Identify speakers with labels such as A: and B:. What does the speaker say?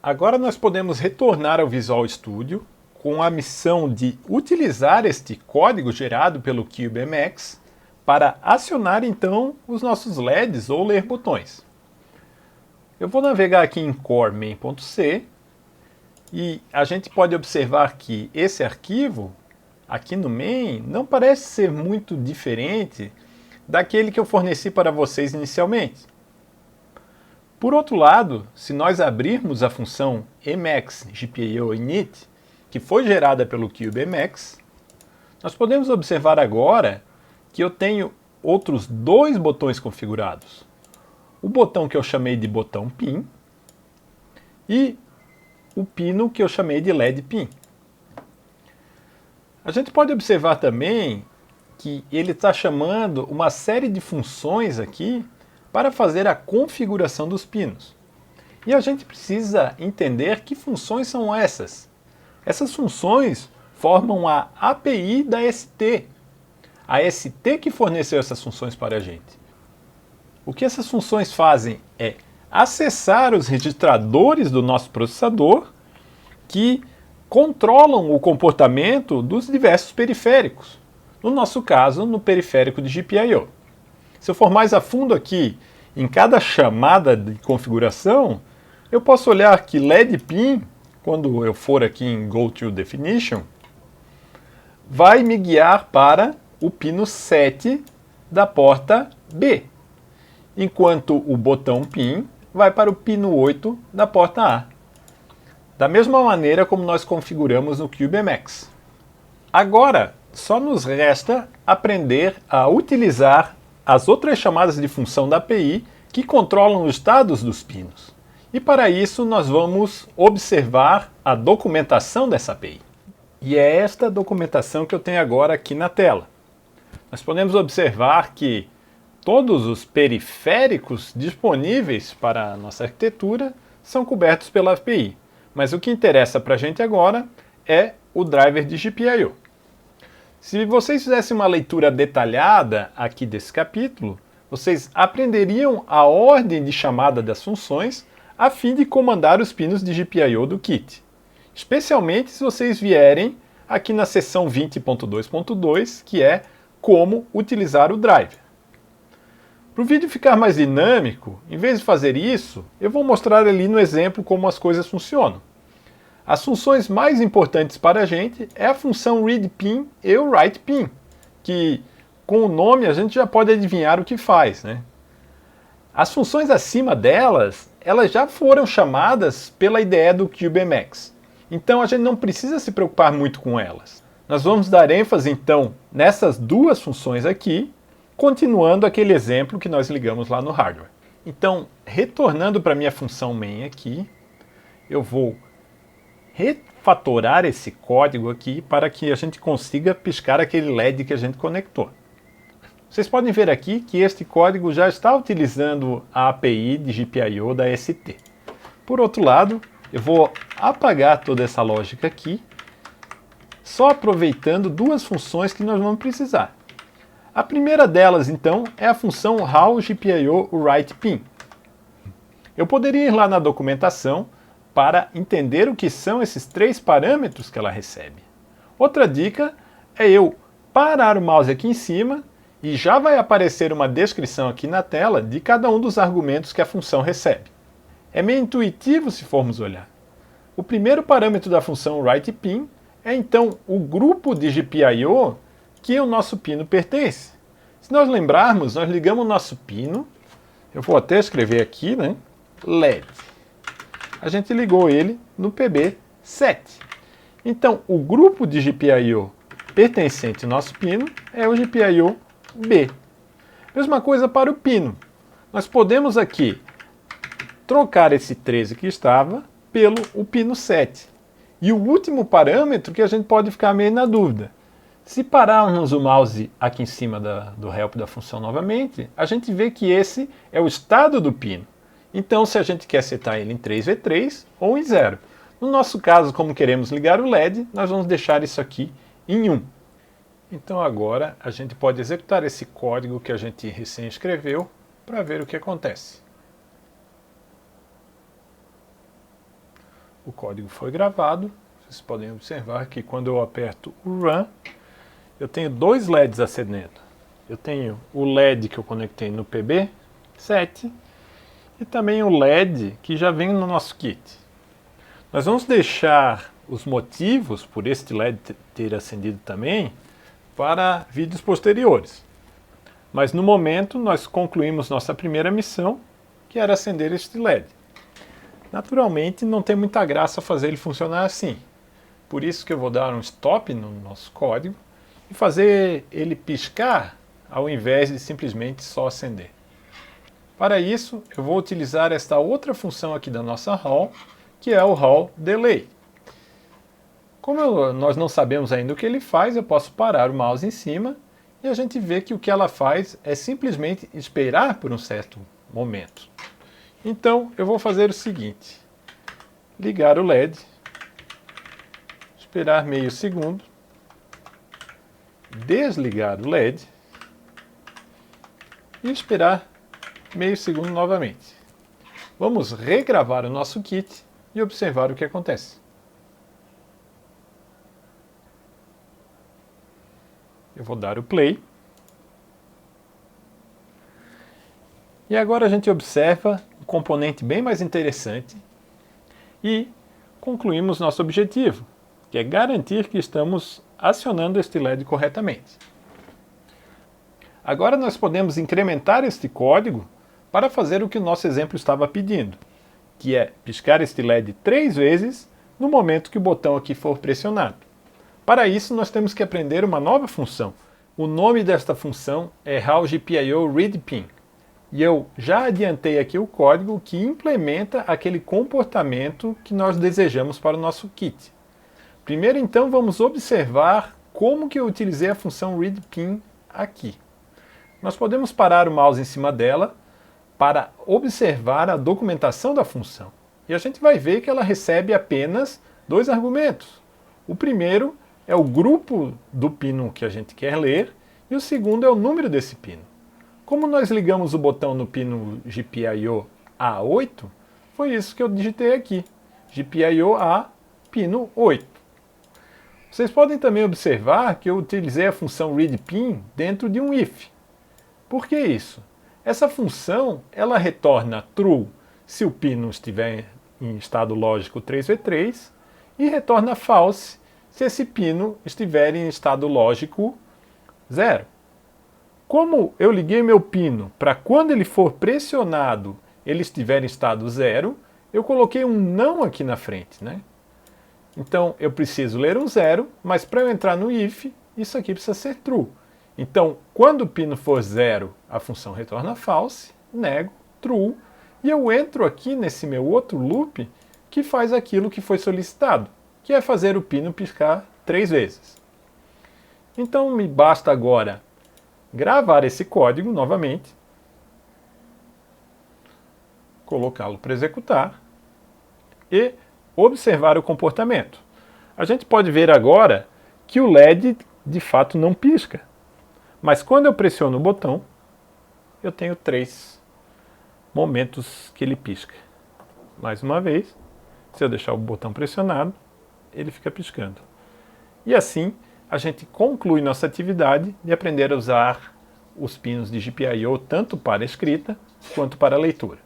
A: Agora nós podemos retornar ao Visual Studio com a missão de utilizar este código gerado pelo CubeMX para acionar então os nossos LEDs ou ler botões. Eu vou navegar aqui em core main.c e a gente pode observar que esse arquivo aqui no main não parece ser muito diferente daquele que eu forneci para vocês inicialmente. Por outro lado, se nós abrirmos a função emacs GPIO init, que foi gerada pelo CubeMX, nós podemos observar agora que eu tenho outros dois botões configurados. O botão que eu chamei de botão pin e o pino que eu chamei de LED pin. A gente pode observar também que ele está chamando uma série de funções aqui para fazer a configuração dos pinos. E a gente precisa entender que funções são essas. Essas funções formam a API da ST. A ST que forneceu essas funções para a gente. O que essas funções fazem é acessar os registradores do nosso processador que controlam o comportamento dos diversos periféricos. No nosso caso, no periférico de GPIO. Se eu for mais a fundo aqui, em cada chamada de configuração, eu posso olhar que LED pin, quando eu for aqui em Go to Definition, vai me guiar para o pino 7 da porta B, enquanto o botão pin vai para o pino 8 da porta A. Da mesma maneira como nós configuramos no CubeMX. Agora, só nos resta aprender a utilizar as outras chamadas de função da API que controlam os estados dos pinos. E para isso nós vamos observar a documentação dessa API. E é esta documentação que eu tenho agora aqui na tela. Nós podemos observar que todos os periféricos disponíveis para a nossa arquitetura são cobertos pela API. Mas o que interessa para a gente agora é o driver de GPIO. Se vocês fizessem uma leitura detalhada aqui desse capítulo, vocês aprenderiam a ordem de chamada das funções a fim de comandar os pinos de GPIO do kit. Especialmente se vocês vierem aqui na seção 20.2.2, que é como utilizar o driver. Para o vídeo ficar mais dinâmico, em vez de fazer isso, eu vou mostrar ali no exemplo como as coisas funcionam. As funções mais importantes para a gente é a função readPin e o writePin, que com o nome a gente já pode adivinhar o que faz, né? As funções acima delas, elas já foram chamadas pela IDE do CubeMX. Então a gente não precisa se preocupar muito com elas. Nós vamos dar ênfase então nessas duas funções aqui, continuando aquele exemplo que nós ligamos lá no hardware. Então, retornando para a minha função main aqui, eu vou refatorar esse código aqui para que a gente consiga piscar aquele LED que a gente conectou. Vocês podem ver aqui que este código já está utilizando a API de GPIO da ST. Por outro lado, eu vou apagar toda essa lógica aqui, só aproveitando duas funções que nós vamos precisar. A primeira delas, então, é a função howGPIO_writePin. Eu poderia ir lá na documentação para entender o que são esses três parâmetros que ela recebe. Outra dica é eu parar o mouse aqui em cima e já vai aparecer uma descrição aqui na tela de cada um dos argumentos que a função recebe. É meio intuitivo se formos olhar. O primeiro parâmetro da função writePin é então o grupo de GPIO que o nosso pino pertence. Se nós lembrarmos, nós ligamos o nosso pino, eu vou até escrever aqui, né? LED. A gente ligou ele no PB7. Então, o grupo de GPIO pertencente ao nosso pino é o GPIO B. Mesma coisa para o pino. Nós podemos aqui trocar esse 13 que estava pelo o pino 7. E o último parâmetro que a gente pode ficar meio na dúvida. Se pararmos o mouse aqui em cima do help da função novamente, a gente vê que esse é o estado do pino. Então, se a gente quer setar ele em 3V3 ou em 0. No nosso caso, como queremos ligar o LED, nós vamos deixar isso aqui em 1. Então agora a gente pode executar esse código que a gente recém escreveu para ver o que acontece. o código foi gravado. Vocês podem observar que quando eu aperto o Run, eu tenho dois LEDs acendendo. Eu tenho o LED que eu conectei no PB7 e também o LED que já vem no nosso kit. Nós vamos deixar os motivos por este LED ter acendido também para vídeos posteriores. Mas no momento nós concluímos nossa primeira missão, que era acender este LED. Naturalmente não tem muita graça fazer ele funcionar assim. Por isso que eu vou dar um stop no nosso código e fazer ele piscar ao invés de simplesmente só acender. Para isso, eu vou utilizar esta outra função aqui da nossa Hall, que é o Hall Delay. Como nós não sabemos ainda o que ele faz, eu posso parar o mouse em cima e a gente vê que o que ela faz é simplesmente esperar por um certo momento. Então, eu vou fazer o seguinte: ligar o LED, esperar meio segundo, desligar o LED e esperar meio segundo novamente. Vamos regravar o nosso kit e observar o que acontece. Eu vou dar o play. E agora a gente observa um componente bem mais interessante e concluímos nosso objetivo, que é garantir que estamos acionando este LED corretamente. Agora nós podemos incrementar este código para fazer o que o nosso exemplo estava pedindo, que é piscar este LED 3 vezes no momento que o botão aqui for pressionado. Para isso nós temos que aprender uma nova função. O nome desta função é HowGPIO-ReadPin. E eu já adiantei aqui o código que implementa aquele comportamento que nós desejamos para o nosso kit. Primeiro então vamos observar como que eu utilizei a função ReadPin aqui. Nós podemos parar o mouse em cima dela para observar a documentação da função. E a gente vai ver que ela recebe apenas dois argumentos. O primeiro é o grupo do pino que a gente quer ler e o segundo é o número desse pino. Como nós ligamos o botão no pino GPIO A8, foi isso que eu digitei aqui. GPIO A, pino 8. Vocês podem também observar que eu utilizei a função readPin dentro de um if. Por que isso? Essa função ela retorna true se o pino estiver em estado lógico 3v3 e retorna false se esse pino estiver em estado lógico 0. Como eu liguei meu pino para quando ele for pressionado ele estiver em estado 0, eu coloquei um não aqui na frente, né? Então eu preciso ler um 0, mas para eu entrar no if, isso aqui precisa ser true. Então, quando o pino for 0, a função retorna false, nego, true, e eu entro aqui nesse meu outro loop que faz aquilo que foi solicitado, que é fazer o pino piscar 3 vezes. Então me basta agora gravar esse código novamente, colocá-lo para executar e observar o comportamento. A gente pode ver agora que o LED de fato não pisca. Mas quando eu pressiono o botão, eu tenho 3 momentos que ele pisca. Mais uma vez, se eu deixar o botão pressionado, ele fica piscando. E assim, a gente conclui nossa atividade de aprender a usar os pinos de GPIO tanto para escrita quanto para leitura.